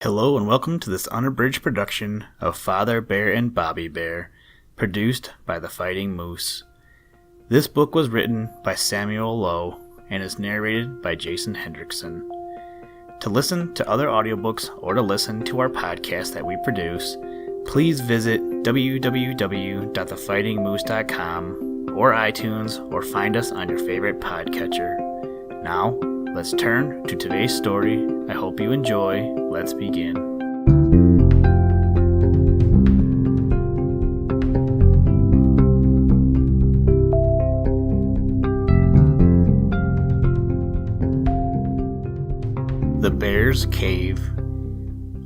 Hello and welcome to this unabridged production of Father Bear and Bobby Bear, produced by the Fighting Moose. This book was written by Samuel Lowe and is narrated by Jason Hendrickson. To listen to other audiobooks or to listen to our podcast that we produce, please visit www.thefightingmoose.com or iTunes or find us on your favorite podcatcher. Now, let's turn to today's story. I hope you enjoy. Let's begin. The Bear's Cave.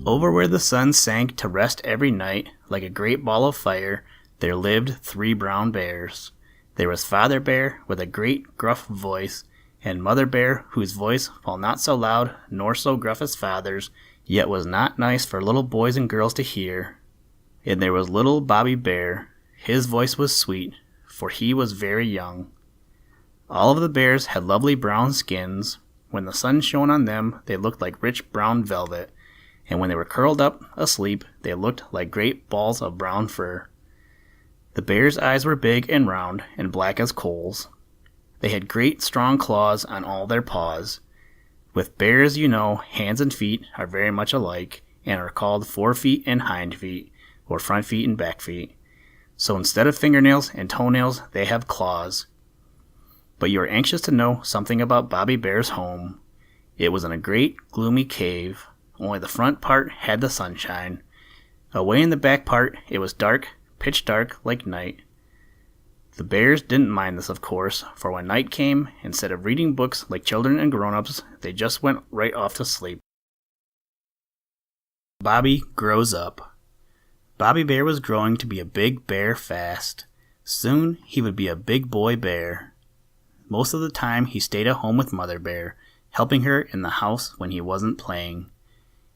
Over where the sun sank to rest every night, like a great ball of fire, there lived 3 brown bears. There was Father Bear with a great gruff voice, and Mother Bear, whose voice, while not so loud nor so gruff as Father's, yet was not nice for little boys and girls to hear. And there was little Bobby Bear. His voice was sweet, for he was very young. All of the bears had lovely brown skins. When the sun shone on them, they looked like rich brown velvet, and when they were curled up asleep, they looked like great balls of brown fur. The bears' eyes were big and round and black as coals. They had great strong claws on all their paws. With bears, you know, hands and feet are very much alike and are called forefeet and hind feet, or front feet and back feet. So instead of fingernails and toenails, they have claws. But you are anxious to know something about Bobby Bear's home. It was in a great gloomy cave. Only the front part had the sunshine. Away in the back part, it was dark, pitch dark, like night. The bears didn't mind this, of course, for when night came, instead of reading books like children and grown-ups, they just went right off to sleep. Bobby grows up. Bobby Bear was growing to be a big bear fast. Soon he would be a big boy bear. Most of the time he stayed at home with Mother Bear, helping her in the house when he wasn't playing.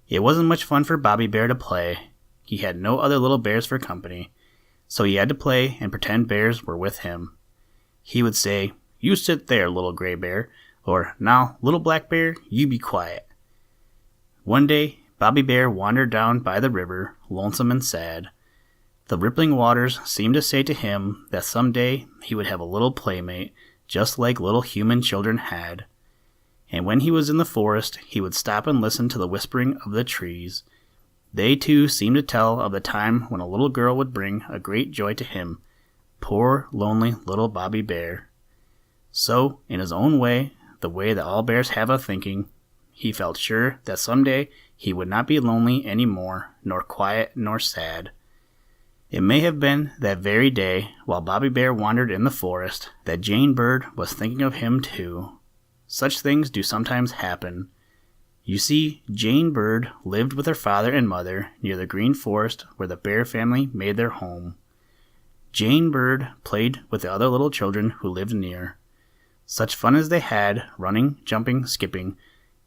It wasn't much fun for Bobby Bear to play. He had no other little bears for company, so he had to play and pretend bears were with him. He would say, "You sit there, little gray bear," or, "Now, little black bear, you be quiet." One day, Bobby Bear wandered down by the river, lonesome and sad. The rippling waters seemed to say to him that someday he would have a little playmate, just like little human children had. And when he was in the forest, he would stop and listen to the whispering of the trees. They too seemed to tell of the time when a little girl would bring a great joy to him, poor, lonely little Bobby Bear. So, in his own way, the way that all bears have of thinking, he felt sure that someday he would not be lonely any more, nor quiet nor sad. It may have been that very day, while Bobby Bear wandered in the forest, that Jane Bird was thinking of him too. Such things do sometimes happen. You see, Jane Bird lived with her father and mother near the green forest where the bear family made their home. Jane Bird played with the other little children who lived near. Such fun as they had, running, jumping, skipping,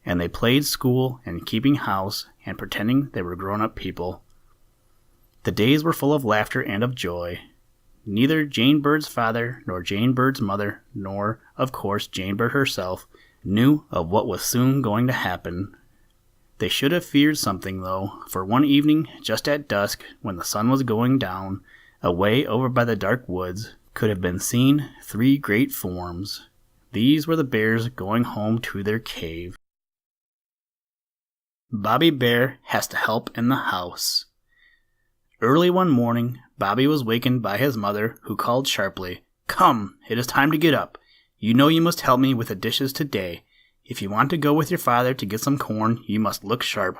and they played school and keeping house and pretending they were grown-up people. The days were full of laughter and of joy. Neither Jane Bird's father nor Jane Bird's mother, nor, of course, Jane Bird herself, knew of what was soon going to happen. They should have feared something, though, for one evening, just at dusk, when the sun was going down, away over by the dark woods, could have been seen 3 great forms. These were the bears going home to their cave. Bobby Bear has to help in the house. Early one morning, Bobby was wakened by his mother, who called sharply, "Come, it is time to get up. You know you must help me with the dishes today. If you want to go with your father to get some corn, you must look sharp."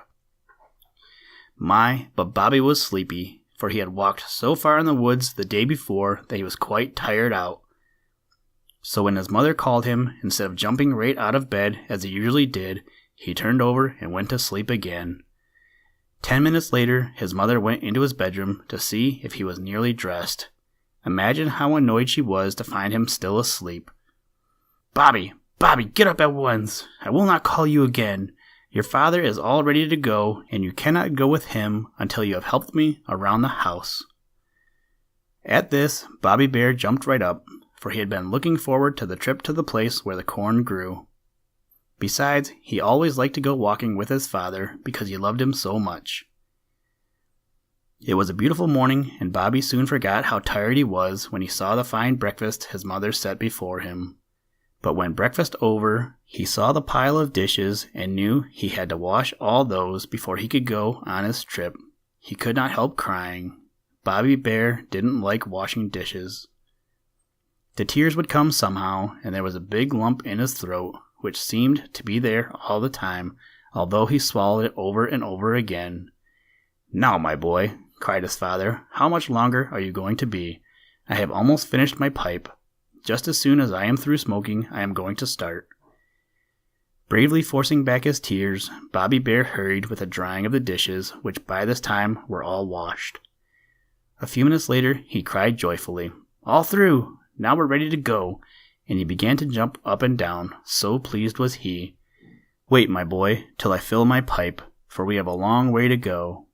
My, but Bobby was sleepy, for he had walked so far in the woods the day before that he was quite tired out. So when his mother called him, instead of jumping right out of bed as he usually did, he turned over and went to sleep again. 10 minutes later, his mother went into his bedroom to see if he was nearly dressed. Imagine how annoyed she was to find him still asleep. Bobby, get up at once. I will not call you again. Your father is all ready to go, and you cannot go with him until you have helped me around the house." At this, Bobby Bear jumped right up, for he had been looking forward to the trip to the place where the corn grew. Besides, he always liked to go walking with his father because he loved him so much. It was a beautiful morning, and Bobby soon forgot how tired he was when he saw the fine breakfast his mother set before him. But when breakfast over, he saw the pile of dishes and knew he had to wash all those before he could go on his trip. He could not help crying. Bobby Bear didn't like washing dishes. The tears would come somehow, and there was a big lump in his throat, which seemed to be there all the time, although he swallowed it over and over again. "Now, my boy," cried his father, "how much longer are you going to be? I have almost finished my pipe. Just as soon as I am through smoking, I am going to start." Bravely forcing back his tears, Bobby Bear hurried with the drying of the dishes, which by this time were all washed. A few minutes later, he cried joyfully, "All through! Now we're ready to go," and he began to jump up and down, so pleased was he. "Wait, my boy, till I fill my pipe, for we have a long way to go."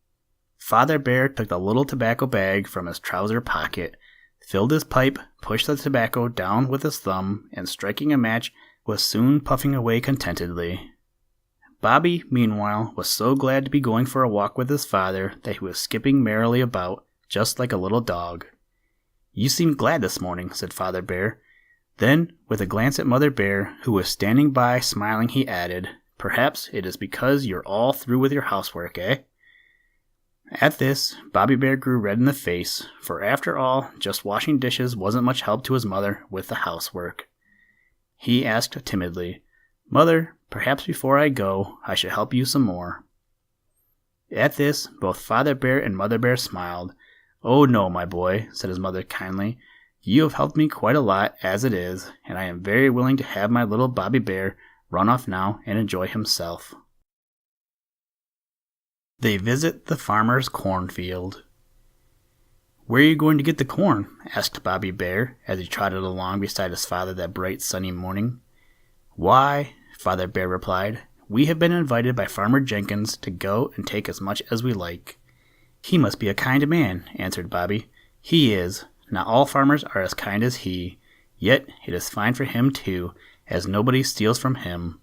Father Bear took the little tobacco bag from his trouser pocket, filled his pipe, pushed the tobacco down with his thumb, and striking a match, was soon puffing away contentedly. Bobby, meanwhile, was so glad to be going for a walk with his father that he was skipping merrily about, just like a little dog. "You seem glad this morning," said Father Bear. Then, with a glance at Mother Bear, who was standing by smiling, he added, "Perhaps it is because you're all through with your housework, eh?" At this, Bobby Bear grew red in the face, for after all, just washing dishes wasn't much help to his mother with the housework. He asked timidly, "Mother, perhaps before I go, I should help you some more." At this, both Father Bear and Mother Bear smiled. "Oh no, my boy," said his mother kindly. "You have helped me quite a lot as it is, and I am very willing to have my little Bobby Bear run off now and enjoy himself." They visit the farmer's cornfield. "Where are you going to get the corn?" asked Bobby Bear as he trotted along beside his father that bright sunny morning. "Why," Father Bear replied, "we have been invited by Farmer Jenkins to go and take as much as we like." "He must be a kind man," answered Bobby. "He is. Not all farmers are as kind as he. Yet it is fine for him too, as nobody steals from him.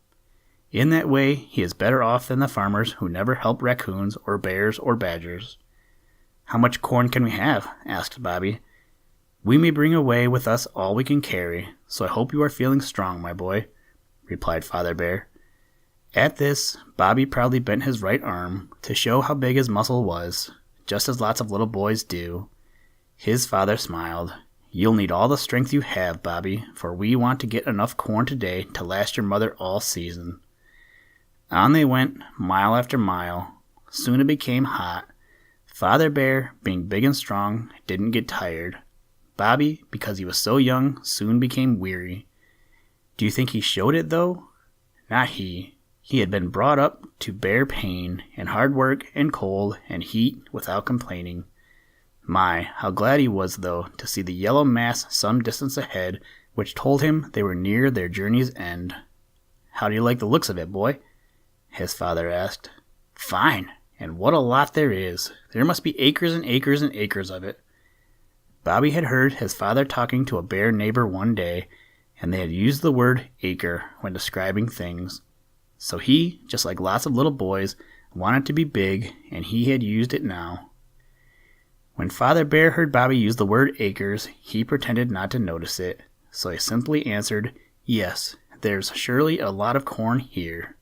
In that way, he is better off than the farmers who never help raccoons or bears or badgers." "How much corn can we have?" asked Bobby. "We may bring away with us all we can carry, so I hope you are feeling strong, my boy," replied Father Bear. At this, Bobby proudly bent his right arm to show how big his muscle was, just as lots of little boys do. His father smiled. "You'll need all the strength you have, Bobby, for we want to get enough corn today to last your mother all season." On they went, mile after mile. Soon it became hot. Father Bear, being big and strong, didn't get tired. Bobby, because he was so young, soon became weary. Do you think he showed it, though? Not he. He had been brought up to bear pain, and hard work, and cold, and heat, without complaining. My, how glad he was, though, to see the yellow mass some distance ahead, which told him they were near their journey's end. "How do you like the looks of it, boy?" his father asked. "Fine, and what a lot there is. There must be acres and acres and acres of it." Bobby had heard his father talking to a bear neighbor one day, and they had used the word acre when describing things. So he, just like lots of little boys, wanted to be big, and he had used it now. When Father Bear heard Bobby use the word acres, he pretended not to notice it, so he simply answered, "Yes, there's surely a lot of corn here."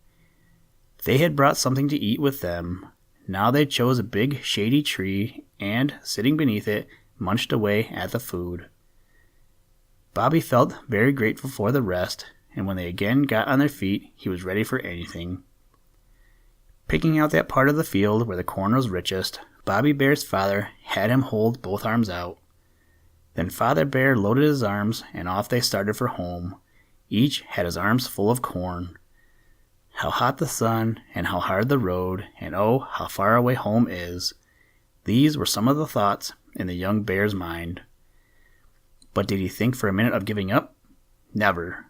They had brought something to eat with them. Now they chose a big shady tree and, sitting beneath it, munched away at the food. Bobby felt very grateful for the rest, and when they again got on their feet, he was ready for anything. Picking out that part of the field where the corn was richest, Bobby Bear's father had him hold both arms out. Then Father Bear loaded his arms, and off they started for home. Each had his arms full of corn. How hot the sun, and how hard the road, and oh, how far away home is. These were some of the thoughts in the young bear's mind. But did he think for a minute of giving up? Never.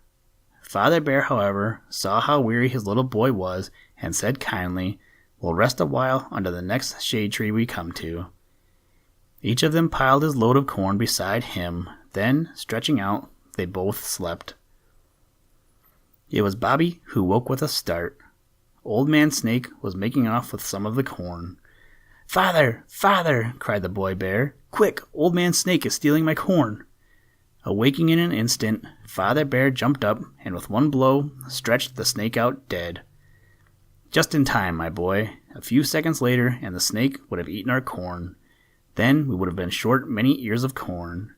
Father Bear, however, saw how weary his little boy was, and said kindly, "We'll rest a while under the next shade tree we come to." Each of them piled his load of corn beside him, then, stretching out, they both slept. It was Bobby who woke with a start. Old Man Snake was making off with some of the corn. "Father! Father!" cried the boy bear. "Quick! Old Man Snake is stealing my corn!" Awaking in an instant, Father Bear jumped up and with one blow stretched the snake out dead. "Just in time, my boy. A few seconds later and the snake would have eaten our corn. Then we would have been short many ears of corn."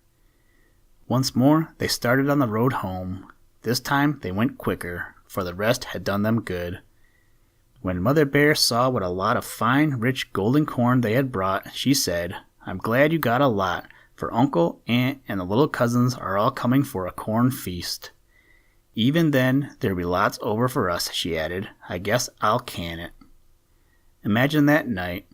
Once more they started on the road home. This time they went quicker, for the rest had done them good. When Mother Bear saw what a lot of fine, rich, golden corn they had brought, she said, "I'm glad you got a lot, for Uncle, Aunt, and the little cousins are all coming for a corn feast. Even then, there'll be lots over for us," she added. "I guess I'll can it." Imagine that night.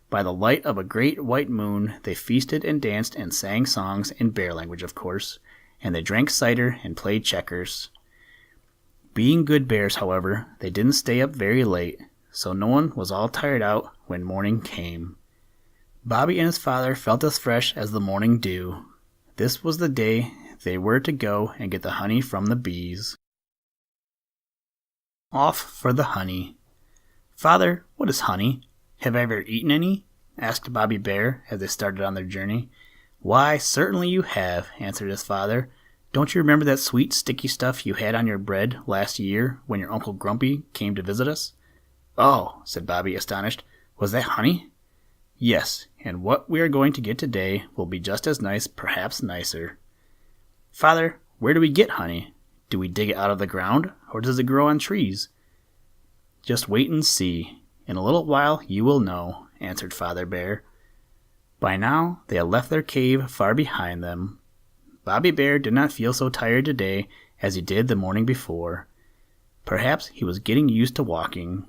By the light of a great white moon, they feasted and danced and sang songs, in bear language, of course, and they drank cider and played checkers. Being good bears, however, they didn't stay up very late, so no one was all tired out when morning came. Bobby and his father felt as fresh as the morning dew. This was the day they were to go and get the honey from the bees. Off for the honey. "Father, what is honey? Have I ever eaten any?" asked Bobby Bear as they started on their journey. "Why, certainly you have," answered his father. "Don't you remember that sweet, sticky stuff you had on your bread last year when your Uncle Grumpy came to visit us?" "Oh," said Bobby, astonished. "Was that honey?" "Yes, and what we are going to get today will be just as nice, perhaps nicer." "Father, where do we get honey? Do we dig it out of the ground, or does it grow on trees?" "Just wait and see. In a little while you will know," answered Father Bear. By now they had left their cave far behind them. Bobby Bear did not feel so tired today as he did the morning before. Perhaps he was getting used to walking.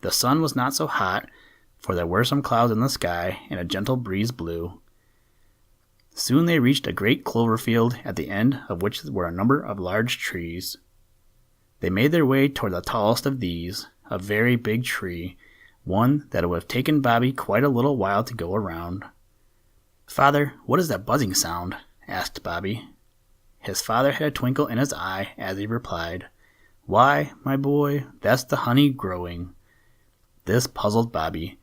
The sun was not so hot, for there were some clouds in the sky and a gentle breeze blew. Soon they reached a great clover field, at the end of which were a number of large trees. They made their way toward the tallest of these, a very big tree, one that it would have taken Bobby quite a little while to go around. "Father, what is that buzzing sound?" asked Bobby. His father had a twinkle in his eye as he replied, "Why, my boy, that's the honey growing." This puzzled Bobby.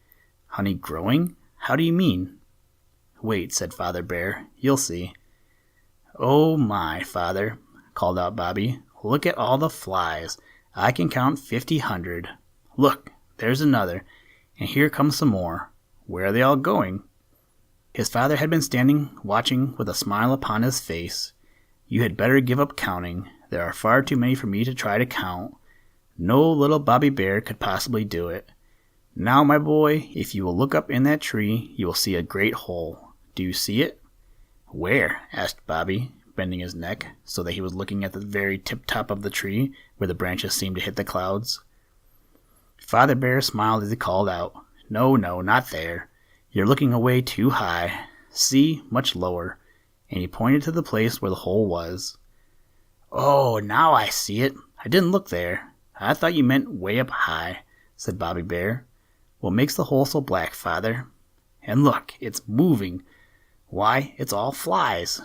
"Honey growing? How do you mean?" "Wait," said Father Bear. "You'll see." "Oh my, Father," called out Bobby. "Look at all the flies. I can count 50 Look, there's another, and here comes some more. Where are they all going?" His father had been standing watching with a smile upon his face. "You had better give up counting. There are far too many for me to try to count. No little Bobby Bear could possibly do it. Now, my boy, if you will look up in that tree, you will see a great hole. Do you see it?" "Where?" asked Bobby, bending his neck so that he was looking at the very tip-top of the tree, where the branches seemed to hit the clouds. Father Bear smiled as he called out, No, not there. You're looking away too high. See, much lower." And he pointed to the place where the hole was. "Oh, now I see it. I didn't look there. I thought you meant way up high," said Bobby Bear. "What makes the hole so black, Father? And look, it's moving. Why, it's all flies."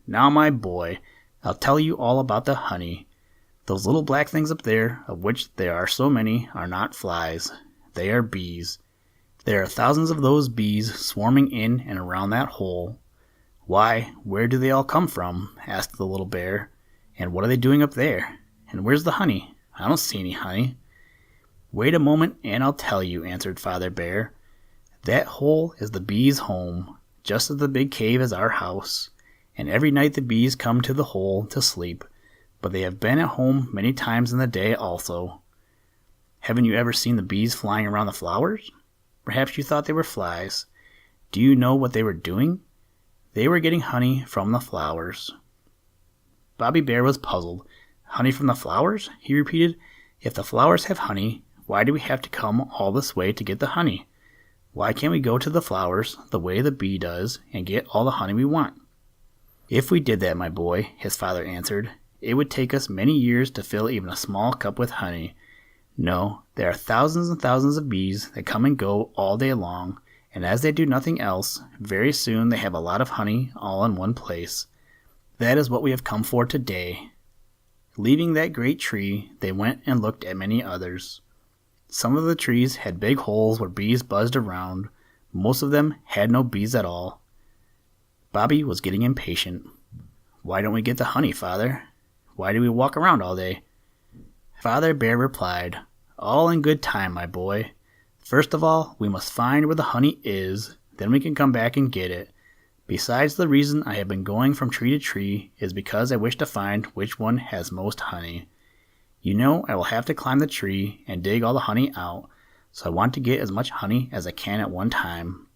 "Now, my boy, I'll tell you all about the honey. Those little black things up there, of which there are so many, are not flies. They are bees. There are thousands of those bees swarming in and around that hole." "Why, where do they all come from?" asked the little bear. "And what are they doing up there? And where's the honey? I don't see any honey." "Wait a moment and I'll tell you," answered Father Bear. "That hole is the bees' home, just as the big cave is our house. And every night the bees come to the hole to sleep, but they have been at home many times in the day also. Haven't you ever seen the bees flying around the flowers? Perhaps you thought they were flies. Do you know what they were doing? They were getting honey from the flowers." Bobby Bear was puzzled. "Honey from the flowers?" he repeated. "If the flowers have honey, why do we have to come all this way to get the honey? Why can't we go to the flowers the way the bee does and get all the honey we want?" "If we did that, my boy," his father answered, "it would take us many years to fill even a small cup with honey. No, there are thousands and thousands of bees that come and go all day long, and as they do nothing else, very soon they have a lot of honey all in one place. That is what we have come for today." Leaving that great tree, they went and looked at many others. Some of the trees had big holes where bees buzzed around. Most of them had no bees at all. Bobby was getting impatient. "Why don't we get the honey, Father? Why do we walk around all day?" Father Bear replied, "All in good time, my boy. First of all, we must find where the honey is, then we can come back and get it. Besides, the reason I have been going from tree to tree is because I wish to find which one has most honey. You know I will have to climb the tree and dig all the honey out, so I want to get as much honey as I can at one time."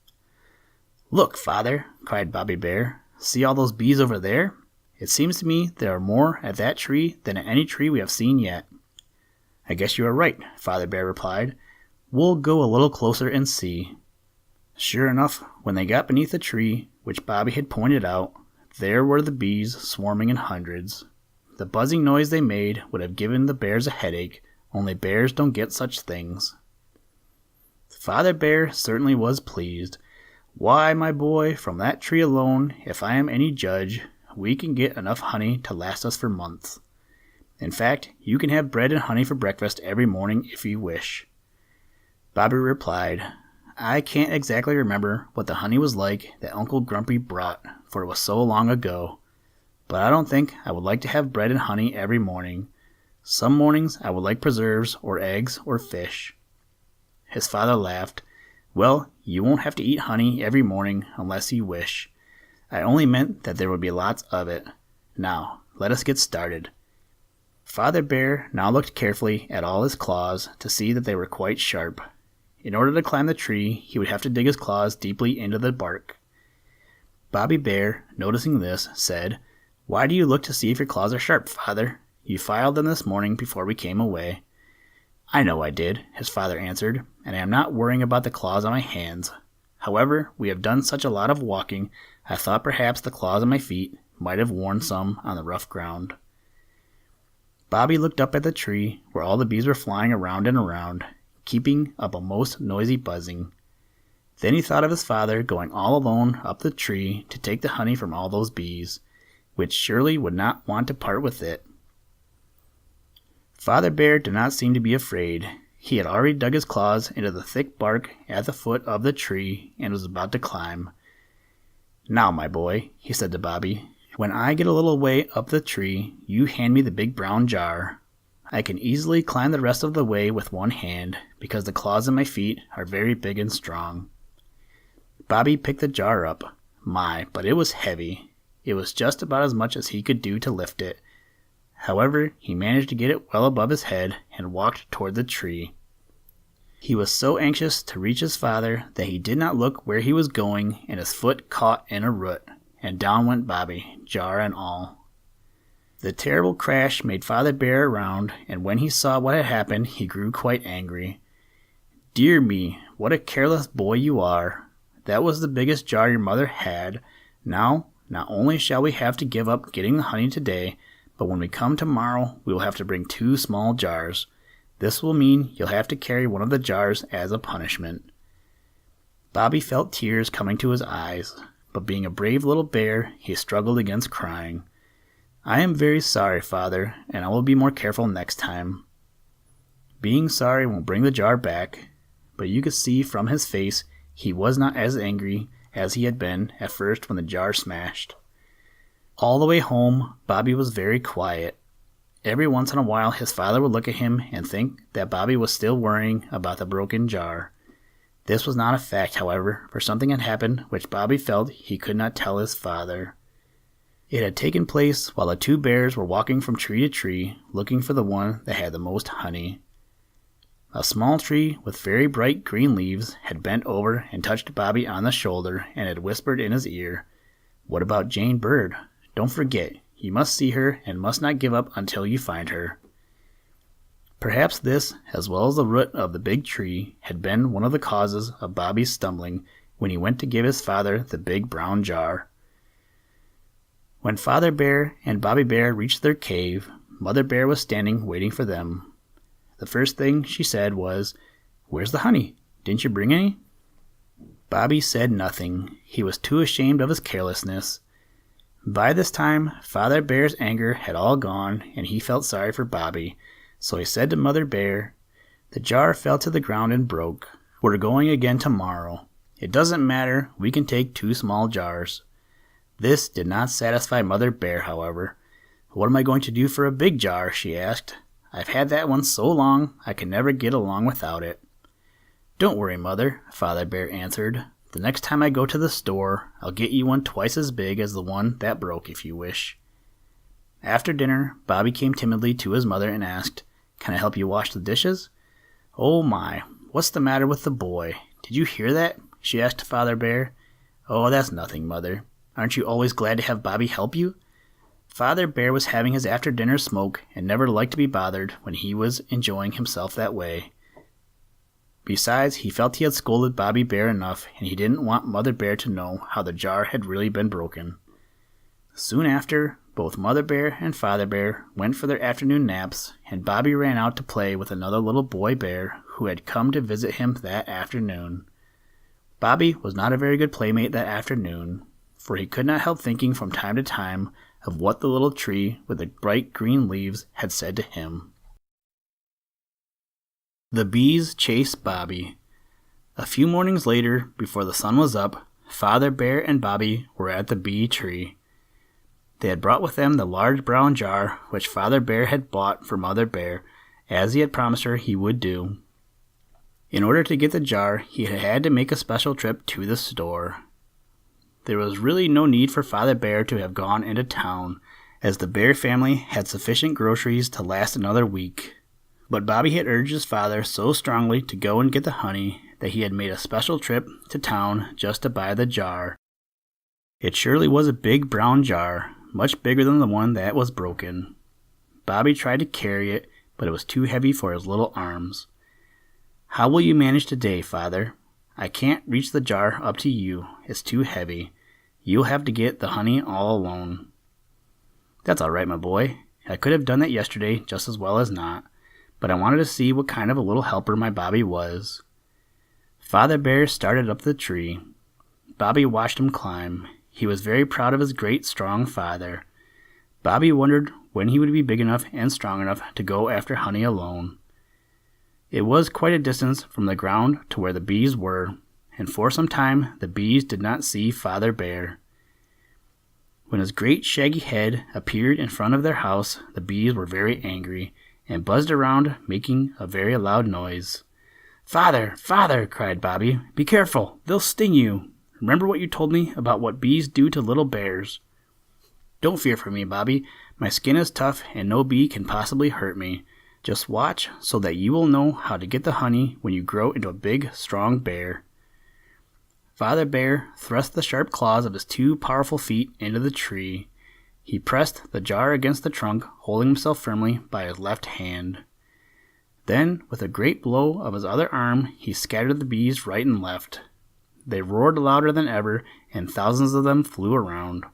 "Look, Father," cried Bobby Bear. "See all those bees over there? It seems to me there are more at that tree than at any tree we have seen yet." "I guess you are right," Father Bear replied. "We'll go a little closer and see." Sure enough, when they got beneath the tree, which Bobby had pointed out, there were the bees swarming in hundreds. The buzzing noise they made would have given the bears a headache, only bears don't get such things. Father Bear certainly was pleased. "Why, my boy, from that tree alone, if I am any judge, we can get enough honey to last us for months. In fact, you can have bread and honey for breakfast every morning if you wish." Bobby replied, "I can't exactly remember what the honey was like that Uncle Grumpy brought, for it was so long ago. But I don't think I would like to have bread and honey every morning. Some mornings I would like preserves or eggs or fish." His father laughed. "Well, you won't have to eat honey every morning unless you wish. I only meant that there would be lots of it. Now, let us get started." Father Bear now looked carefully at all his claws to see that they were quite sharp. In order to climb the tree, he would have to dig his claws deeply into the bark. Bobby Bear, noticing this, said, "Why do you look to see if your claws are sharp, Father? You filed them this morning before we came away." "I know I did," his father answered, "and I am not worrying about the claws on my hands. However, we have done such a lot of walking, I thought perhaps the claws on my feet might have worn some on the rough ground." Bobby looked up at the tree, where all the bees were flying around and around, keeping up a most noisy buzzing. Then he thought of his father going all alone up the tree to take the honey from all those bees, which surely would not want to part with it. Father Bear did not seem to be afraid. He had already dug his claws into the thick bark at the foot of the tree and was about to climb. "Now, my boy," he said to Bobby, "when I get a little way up the tree, you hand me the big brown jar. I can easily climb the rest of the way with one hand, because the claws in my feet are very big and strong." Bobby picked the jar up. My, but it was heavy. It was just about as much as he could do to lift it. However, he managed to get it well above his head and walked toward the tree. He was so anxious to reach his father that he did not look where he was going, and his foot caught in a root, and down went Bobby, jar and all. The terrible crash made Father Bear around, and when he saw what had happened, he grew quite angry. "Dear me, what a careless boy you are. That was the biggest jar your mother had. Now, not only shall we have to give up getting the honey today, but when we come tomorrow, we will have to bring 2 small jars. This will mean you'll have to carry one of the jars as a punishment." Bobby felt tears coming to his eyes, but being a brave little bear, he struggled against crying. "I am very sorry, Father, and I will be more careful next time." Being sorry won't bring the jar back, but you could see from his face he was not as angry as he had been at first when the jar smashed. All the way home, Bobby was very quiet. Every once in a while his father would look at him and think that Bobby was still worrying about the broken jar. This was not a fact, however, for something had happened which Bobby felt he could not tell his father. It had taken place while the 2 bears were walking from tree to tree, looking for the one that had the most honey. A small tree with very bright green leaves had bent over and touched Bobby on the shoulder and had whispered in his ear, "What about Jane Bird? Don't forget, you must see her and must not give up until you find her." Perhaps this, as well as the root of the big tree, had been one of the causes of Bobby's stumbling when he went to give his father the big brown jar. When Father Bear and Bobby Bear reached their cave, Mother Bear was standing waiting for them. The first thing she said was, "Where's the honey? Didn't you bring any?" Bobby said nothing. He was too ashamed of his carelessness. By this time, Father Bear's anger had all gone, and he felt sorry for Bobby, so he said to Mother Bear, "The jar fell to the ground and broke. We're going again tomorrow. It doesn't matter, we can take 2 small jars." This did not satisfy Mother Bear, however. "What am I going to do for a big jar?" she asked. "I've had that one so long, I can never get along without it." "Don't worry, Mother," Father Bear answered. "The next time I go to the store, I'll get you one twice as big as the one that broke if you wish." After dinner, Bobby came timidly to his mother and asked, "Can I help you wash the dishes?" "Oh my, what's the matter with the boy? Did you hear that?" she asked Father Bear. "Oh, that's nothing, Mother. Aren't you always glad to have Bobby help you?" Father Bear was having his after-dinner smoke and never liked to be bothered when he was enjoying himself that way. Besides, he felt he had scolded Bobby Bear enough, and he didn't want Mother Bear to know how the jar had really been broken. Soon after, both Mother Bear and Father Bear went for their afternoon naps, and Bobby ran out to play with another little boy bear who had come to visit him that afternoon. Bobby was not a very good playmate that afternoon, for he could not help thinking from time to time of what the little tree with the bright green leaves had said to him. The bees chase Bobby. A few mornings later, before the sun was up, Father Bear and Bobby were at the bee tree. They had brought with them the large brown jar which Father Bear had bought for Mother Bear, as he had promised her he would do. In order to get the jar, he had had to make a special trip to the store. There was really no need for Father Bear to have gone into town, as the Bear family had sufficient groceries to last another week. But Bobby had urged his father so strongly to go and get the honey that he had made a special trip to town just to buy the jar. It surely was a big brown jar, much bigger than the one that was broken. Bobby tried to carry it, but it was too heavy for his little arms. "How will you manage today, Father? I can't reach the jar up to you. It's too heavy. You'll have to get the honey all alone." "That's all right, my boy. I could have done that yesterday just as well as not, but I wanted to see what kind of a little helper my Bobby was." Father Bear started up the tree. Bobby watched him climb. He was very proud of his great, strong father. Bobby wondered when he would be big enough and strong enough to go after honey alone. It was quite a distance from the ground to where the bees were, and for some time the bees did not see Father Bear. When his great shaggy head appeared in front of their house, the bees were very angry, and buzzed around, making a very loud noise. "Father, Father!" cried Bobby. "Be careful! They'll sting you! Remember what you told me about what bees do to little bears." "Don't fear for me, Bobby. My skin is tough, and no bee can possibly hurt me. Just watch so that you will know how to get the honey when you grow into a big, strong bear." Father Bear thrust the sharp claws of his 2 powerful feet into the tree. He pressed the jar against the trunk, holding himself firmly by his left hand. Then, with a great blow of his other arm, he scattered the bees right and left. They roared louder than ever, and thousands of them flew around.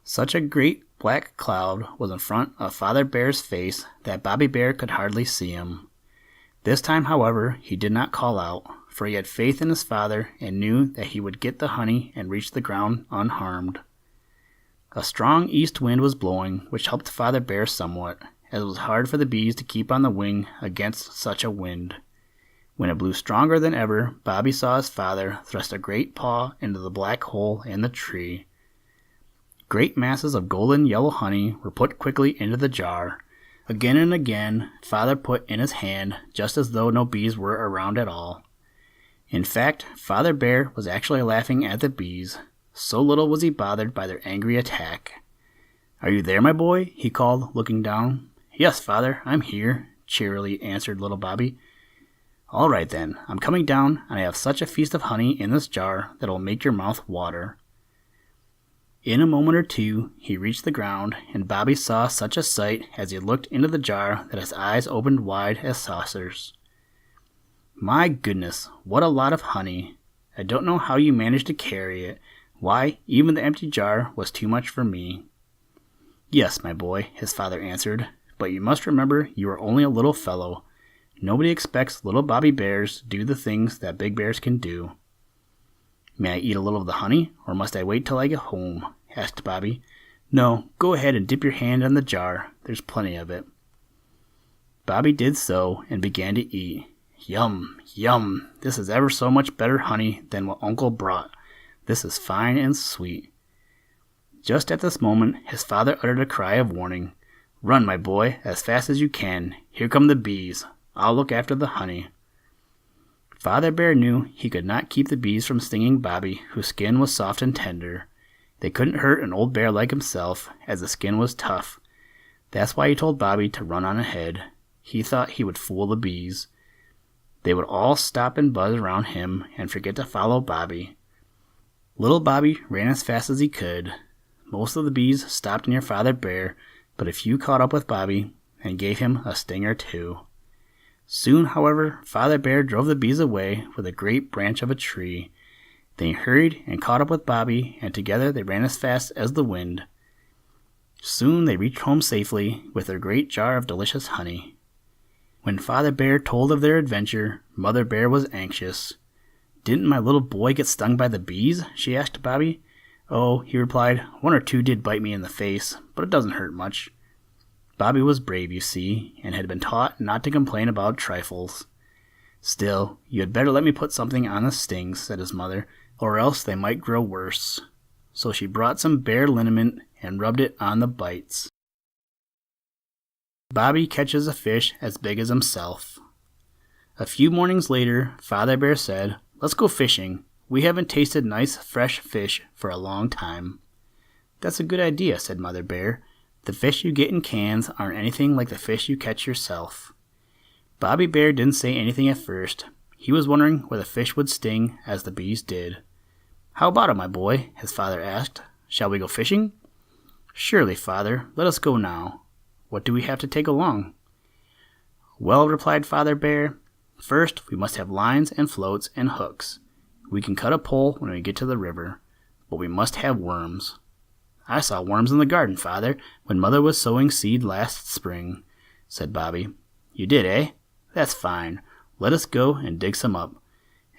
Such a great black cloud was in front of Father Bear's face that Bobby Bear could hardly see him. This time, however, he did not call out, for he had faith in his father and knew that he would get the honey and reach the ground unharmed. A strong east wind was blowing, which helped Father Bear somewhat, as it was hard for the bees to keep on the wing against such a wind. When it blew stronger than ever, Bobby saw his father thrust a great paw into the black hole in the tree. Great masses of golden yellow honey were put quickly into the jar. Again and again, Father put in his hand, just as though no bees were around at all. In fact, Father Bear was actually laughing at the bees. So little was he bothered by their angry attack. "Are you there, my boy?" he called, looking down. "Yes, Father, I'm here," cheerily answered little Bobby. "All right, then. I'm coming down, and I have such a feast of honey in this jar that it will make your mouth water." In a moment or two, he reached the ground, and Bobby saw such a sight as he looked into the jar that his eyes opened wide as saucers. "My goodness, what a lot of honey! I don't know how you managed to carry it. Why, even the empty jar was too much for me." "Yes, my boy," his father answered, "but you must remember you are only a little fellow. Nobody expects little Bobby Bears to do the things that big bears can do." "May I eat a little of the honey, or must I wait till I get home?" asked Bobby. No, go ahead and dip your hand in the jar. There's plenty of it. Bobby did so and began to eat. Yum, yum. This is ever so much better honey than what Uncle brought. This is fine and sweet. Just at this moment, his father uttered a cry of warning. Run, my boy, as fast as you can. Here come the bees. I'll look after the honey. Father Bear knew he could not keep the bees from stinging Bobby, whose skin was soft and tender. They couldn't hurt an old bear like himself, as the skin was tough. That's why he told Bobby to run on ahead. He thought he would fool the bees. They would all stop and buzz around him and forget to follow Bobby. Little Bobby ran as fast as he could. Most of the bees stopped near Father Bear, but a few caught up with Bobby and gave him a sting or two. Soon, however, Father Bear drove the bees away with a great branch of a tree. They hurried and caught up with Bobby, and together they ran as fast as the wind. Soon they reached home safely with their great jar of delicious honey. When Father Bear told of their adventure, Mother Bear was anxious. Didn't my little boy get stung by the bees? She asked Bobby. Oh, he replied, 1 or 2 did bite me in the face, but it doesn't hurt much. Bobby was brave, you see, and had been taught not to complain about trifles. Still, you had better let me put something on the stings, said his mother, or else they might grow worse. So she brought some bear liniment and rubbed it on the bites. Bobby catches a fish as big as himself. A few mornings later, Father Bear said, Let's go fishing. We haven't tasted nice, fresh fish for a long time. That's a good idea, said Mother Bear. The fish you get in cans aren't anything like the fish you catch yourself. Bobby Bear didn't say anything at first. He was wondering where the fish would sting as the bees did. How about it, my boy? His father asked. Shall we go fishing? Surely, Father. Let us go now. What do we have to take along? Well, replied Father Bear, first we must have lines and floats and hooks. We can cut a pole when we get to the river, but we must have worms. I saw worms in the garden, Father, when Mother was sowing seed last spring, said Bobby. You did, eh? That's fine. Let us go and dig some up.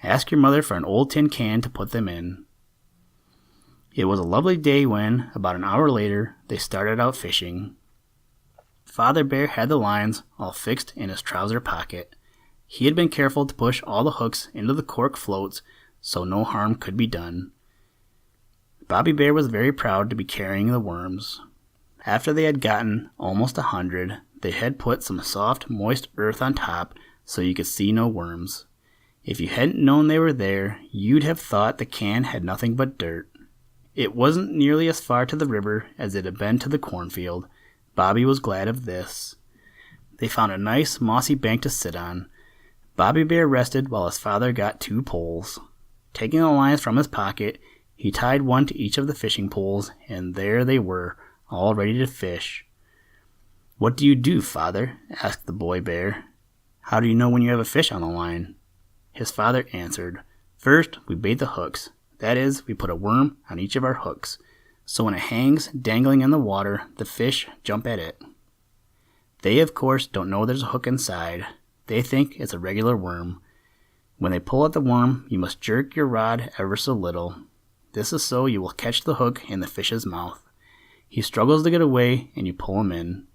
Ask your mother for an old tin can to put them in. It was a lovely day when, about an hour later, they started out fishing. Father Bear had the lines all fixed in his trouser pocket. He had been careful to push all the hooks into the cork floats so no harm could be done. Bobby Bear was very proud to be carrying the worms. After they had gotten almost 100, they had put some soft, moist earth on top so you could see no worms. If you hadn't known they were there, you'd have thought the can had nothing but dirt. It wasn't nearly as far to the river as it had been to the cornfield. Bobby was glad of this. They found a nice, mossy bank to sit on. Bobby Bear rested while his father got 2 poles. Taking the lines from his pocket, he tied one to each of the fishing poles, and there they were, all ready to fish. What do you do, Father? Asked the boy bear. How do you know when you have a fish on the line? His father answered, First, we bait the hooks. That is, we put a worm on each of our hooks. So when it hangs dangling in the water, the fish jump at it. They, of course, don't know there's a hook inside. They think it's a regular worm. When they pull at the worm, you must jerk your rod ever so little. This is so you will catch the hook in the fish's mouth. He struggles to get away, and you pull him in.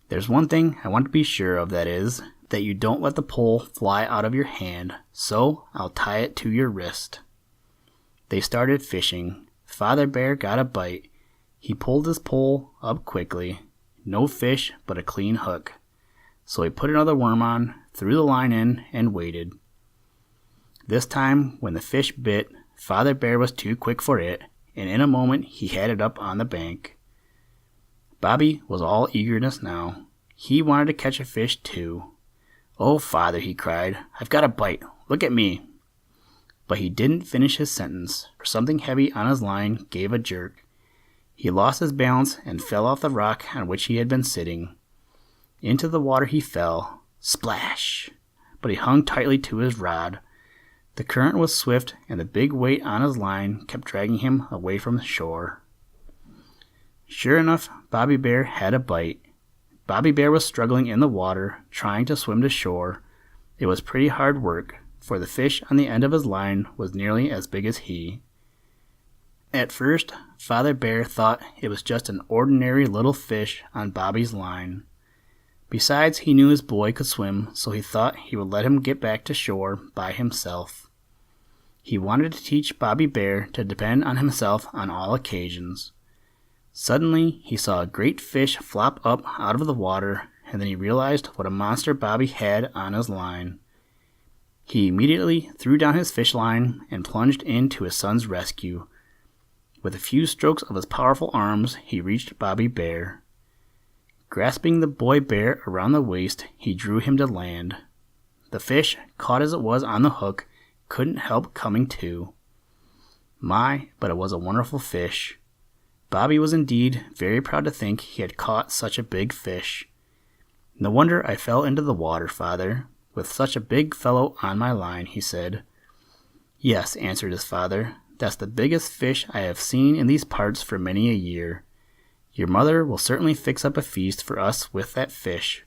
There's one thing I want to be sure of, that is, that you don't let the pole fly out of your hand, so I'll tie it to your wrist. They started fishing. Father Bear got a bite. He pulled his pole up quickly. No fish, but a clean hook. So he put another worm on, threw the line in, and waited. This time, when the fish bit, Father Bear was too quick for it, and in a moment he had it up on the bank. Bobby was all eagerness now. He wanted to catch a fish too. Oh, Father, he cried, I've got a bite. Look at me. But he didn't finish his sentence, for something heavy on his line gave a jerk. He lost his balance and fell off the rock on which he had been sitting. Into the water he fell. Splash! But he hung tightly to his rod. The current was swift, and the big weight on his line kept dragging him away from the shore. Sure enough, Bobby Bear had a bite. Bobby Bear was struggling in the water, trying to swim to shore. It was pretty hard work, for the fish on the end of his line was nearly as big as he. At first, Father Bear thought it was just an ordinary little fish on Bobby's line. Besides, he knew his boy could swim, so he thought he would let him get back to shore by himself. He wanted to teach Bobby Bear to depend on himself on all occasions. Suddenly, he saw a great fish flop up out of the water, and then he realized what a monster Bobby had on his line. He immediately threw down his fish line and plunged in to his son's rescue. With a few strokes of his powerful arms, he reached Bobby Bear. Grasping the boy bear around the waist, he drew him to land. The fish, caught as it was on the hook, couldn't help coming to. My, but it was a wonderful fish. Bobby was indeed very proud to think he had caught such a big fish. No wonder I fell into the water, Father, with such a big fellow on my line, he said. Yes, answered his father, that's the biggest fish I have seen in these parts for many a year. Your mother will certainly fix up a feast for us with that fish.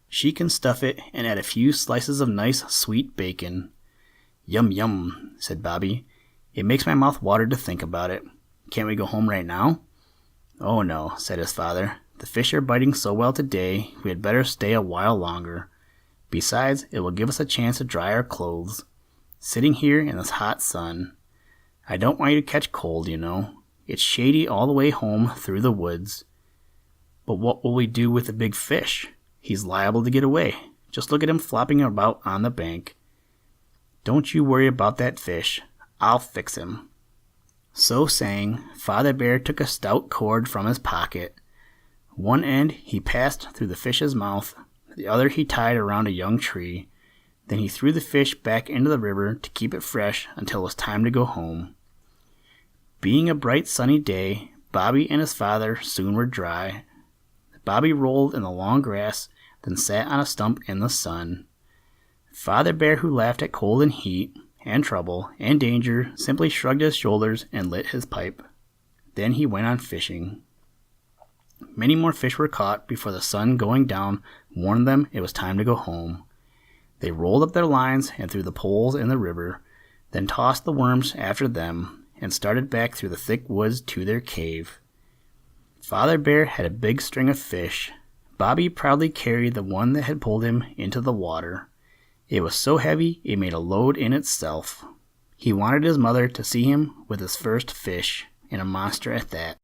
She can stuff it and add a few slices of nice sweet bacon. Yum, yum, said Bobby. It makes my mouth water to think about it. Can't we go home right now? Oh no, said his father. The fish are biting so well today, we had better stay a while longer. Besides, it will give us a chance to dry our clothes. Sitting here in this hot sun. I don't want you to catch cold, you know. It's shady all the way home through the woods. But what will we do with the big fish? He's liable to get away. Just look at him flopping about on the bank. Don't you worry about that fish. I'll fix him. So saying, Father Bear took a stout cord from his pocket. One end he passed through the fish's mouth, the other he tied around a young tree. Then he threw the fish back into the river to keep it fresh until it was time to go home. Being a bright sunny day, Bobby and his father soon were dry. Bobby rolled in the long grass, then sat on a stump in the sun. Father Bear, who laughed at cold and heat, and trouble, and danger, simply shrugged his shoulders and lit his pipe. Then he went on fishing. Many more fish were caught before the sun going down warned them it was time to go home. They rolled up their lines and threw the poles in the river, then tossed the worms after them, and started back through the thick woods to their cave. Father Bear had a big string of fish. Bobby proudly carried the one that had pulled him into the water. It was so heavy it made a load in itself. He wanted his mother to see him with his first fish, and a monster at that.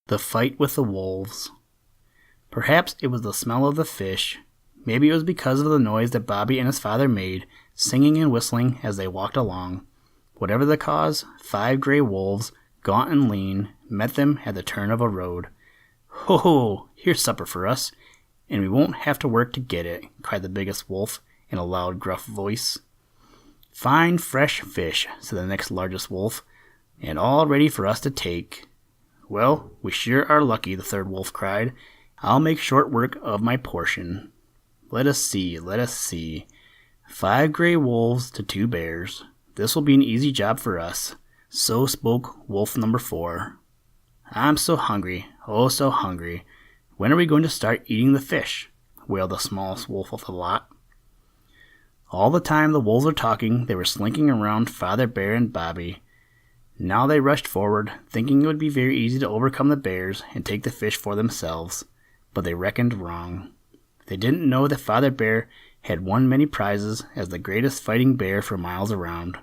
The fight with the wolves. Perhaps it was the smell of the fish. Maybe it was because of the noise that Bobby and his father made, singing and whistling as they walked along. Whatever the cause, 5 gray wolves, gaunt and lean, met them at the turn of a road. Ho ho! Here's supper for us, and we won't have to work to get it, cried the biggest wolf in a loud, gruff voice. Fine, fresh fish, said the next largest wolf, and all ready for us to take. Well, we sure are lucky, the third wolf cried. I'll make short work of my portion. Let us see. 5 gray wolves to 2 bears. This will be an easy job for us. So spoke wolf number 4. I'm so hungry, oh so hungry. When are we going to start eating the fish? Wailed the smallest wolf of the lot. All the time the wolves were talking, they were slinking around Father Bear and Bobby. Now they rushed forward, thinking it would be very easy to overcome the bears and take the fish for themselves. But they reckoned wrong. They didn't know that Father Bear had won many prizes as the greatest fighting bear for miles around.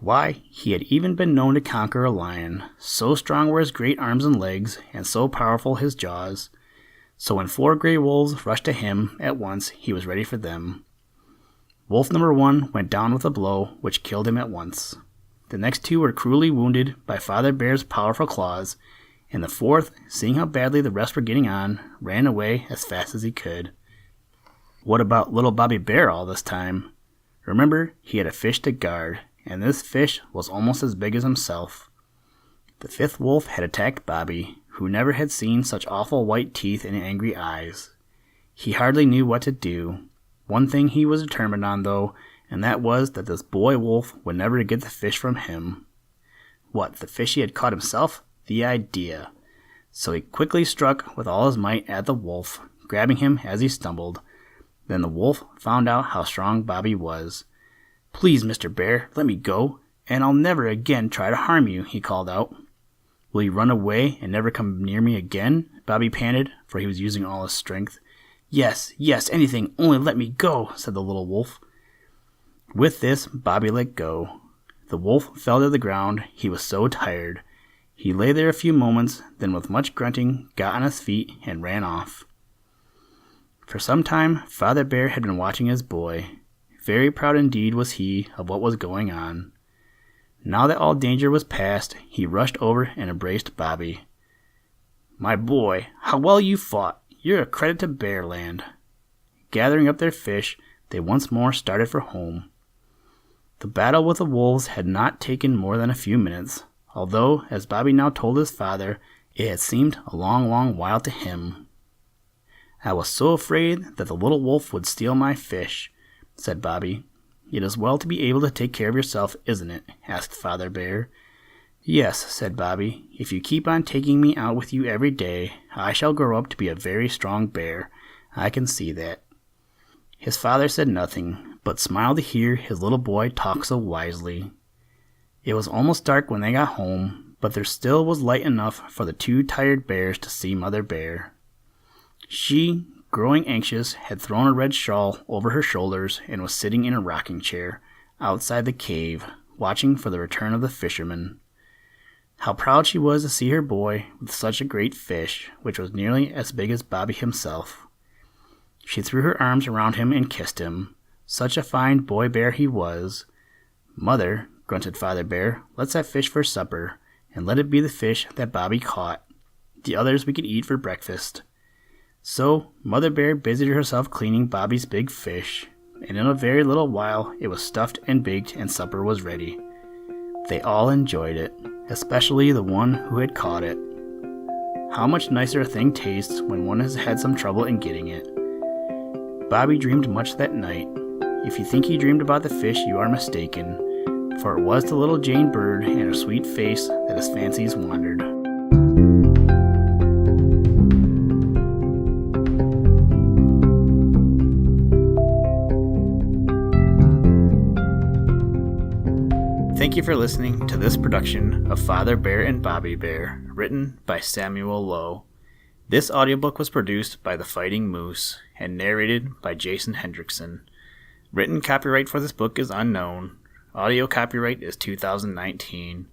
Why, he had even been known to conquer a lion. So strong were his great arms and legs, and so powerful his jaws. So when 4 gray wolves rushed to him at once, he was ready for them. Wolf number 1 went down with a blow, which killed him at once. The next 2 were cruelly wounded by Father Bear's powerful claws, and the 4th, seeing how badly the rest were getting on, ran away as fast as he could. What about little Bobby Bear all this time? Remember, he had a fish to guard, and this fish was almost as big as himself. The 5th wolf had attacked Bobby, who never had seen such awful white teeth and angry eyes. He hardly knew what to do. One thing he was determined on, though, and that was that this boy wolf would never get the fish from him. What, the fish he had caught himself? The idea! So he quickly struck with all his might at the wolf, grabbing him as he stumbled. Then the wolf found out how strong Bobby was. Please, Mr. Bear, let me go. "And I'll never again try to harm you," he called out. "Will you run away and never come near me again?" Bobby panted, for he was using all his strength. "Yes, yes, anything, only let me go," said the little wolf. With this, Bobby let go. The wolf fell to the ground. He was so tired. He lay there a few moments, then with much grunting, got on his feet and ran off. For some time, Father Bear had been watching his boy. Very proud indeed was he of what was going on. Now that all danger was past, he rushed over and embraced Bobby. "My boy, how well you fought! You're a credit to Bearland." Gathering up their fish, they once more started for home. The battle with the wolves had not taken more than a few minutes, although, as Bobby now told his father, it had seemed a long, long while to him. "I was so afraid that the little wolf would steal my fish," said Bobby. "It is well to be able to take care of yourself, isn't it?" asked Father Bear. "Yes," said Bobby. "If you keep on taking me out with you every day, I shall grow up to be a very strong bear. I can see that." His father said nothing, but smiled to hear his little boy talk so wisely. It was almost dark when they got home, but there still was light enough for the two tired bears to see Mother Bear. She, growing anxious, had thrown a red shawl over her shoulders and was sitting in a rocking chair outside the cave, watching for the return of the fishermen. How proud she was to see her boy with such a great fish, which was nearly as big as Bobby himself. She threw her arms around him and kissed him. Such a fine boy bear he was. "Mother," grunted Father Bear, "let's have fish for supper, and let it be the fish that Bobby caught. The others we can eat for breakfast." So Mother Bear busied herself cleaning Bobby's big fish, and in a very little while it was stuffed and baked and supper was ready. They all enjoyed it, especially the one who had caught it. How much nicer a thing tastes when one has had some trouble in getting it. Bobby dreamed much that night. If you think he dreamed about the fish, you are mistaken, for it was the little Jane bird and her sweet face that his fancies wandered. Thank you for listening to this production of Father Bear and Bobby Bear, written by Samuel Lowe. This audiobook was produced by The Fighting Moose and narrated by Jason Hendrickson. Written copyright for this book is unknown. Audio copyright is 2019.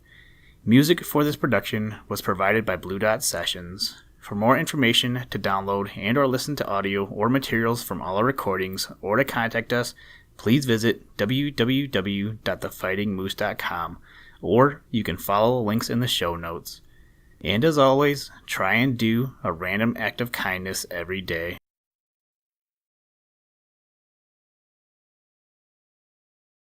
Music for this production was provided by Blue Dot Sessions. For more information, to download and or listen to audio or materials from all our recordings, or to contact us, please visit www.thefightingmoose.com, or you can follow the links in the show notes. And as always, try and do a random act of kindness every day.